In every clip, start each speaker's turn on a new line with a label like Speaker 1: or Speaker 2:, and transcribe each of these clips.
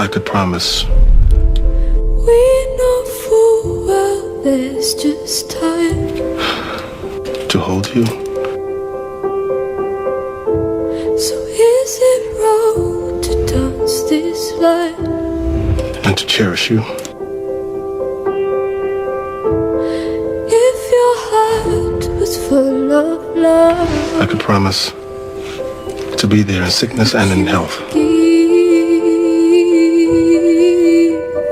Speaker 1: I could promise.
Speaker 2: We know full well there's just time
Speaker 1: To hold you.
Speaker 2: So is it wrong to dance this line?
Speaker 1: And to cherish you.
Speaker 2: If your heart was full of love,
Speaker 1: I could promise to be there in sickness and in health.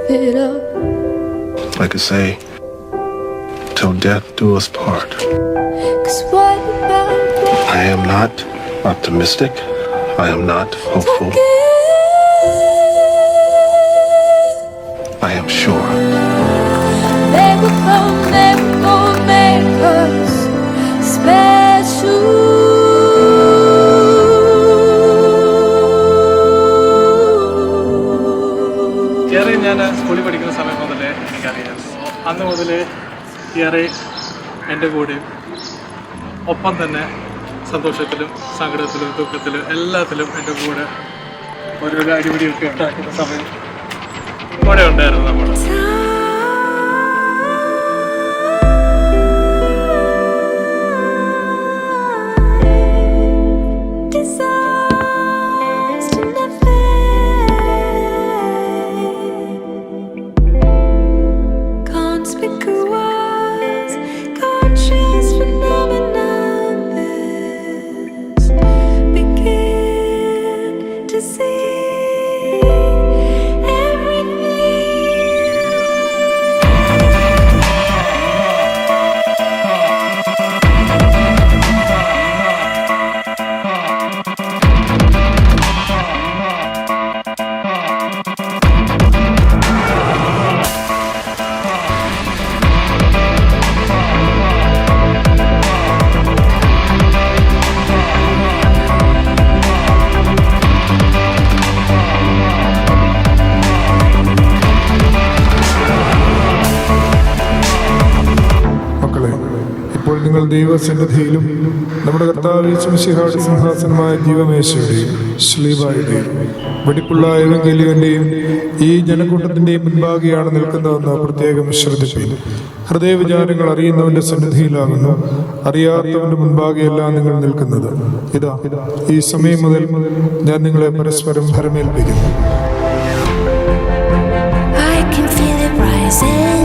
Speaker 2: give it up.
Speaker 1: I could say, till death do us part.
Speaker 2: 'Cause what about
Speaker 1: I am not optimistic. I am not hopeful. I am sure.
Speaker 2: They will come, they will go, make us special.
Speaker 3: ടിയറെ ഞാൻ സ്കൂളിൽ പഠിക്കുന്ന സമയം മുതലേ എനിക്കറിയാം. അന്ന് മുതൽ ടിയറെ എൻ്റെ കൂടെ ഒപ്പം തന്നെ സന്തോഷത്തിലും സങ്കടത്തിലും ദുഃഖത്തിലും എല്ലാത്തിലും എൻ്റെ കൂടെ ഓരോരോ അടിപിടിയൊക്കെ ഉണ്ടാക്കുന്ന സമയം കൂടെ ഉണ്ടായിരുന്നു നമ്മൾ.
Speaker 4: ഇപ്പോൾ നിങ്ങൾ ദൈവസന്നിധിയിലും നമ്മുടെ കർത്താവ് യേശു മിശിഹായുടെ സിംഹാസനമായ ദൈവമേശയുടെയും ശ്ലീബായുടെയും വെടിപ്പുള്ള എവങ്കേലിയന്റെയും ഈ ജനക്കൂട്ടത്തിന്റെയും മുൻപാകെയാണ് നിൽക്കുന്നതെന്ന് പ്രത്യേകം ശ്രദ്ധിപ്പിൻ. ഹൃദയവിചാരങ്ങൾ അറിയുന്നവന്റെ സന്നിധിയിലാകുന്നു, അറിയാത്തവന്റെ മുൻപാകെയല്ല നിങ്ങൾ നിൽക്കുന്നത്. ഇതാ ഈ സമയം മുതൽ ഞാൻ നിങ്ങളെ പരസ്പരം ഭരമേൽപ്പിക്കുന്നു.
Speaker 2: I can feel it rising.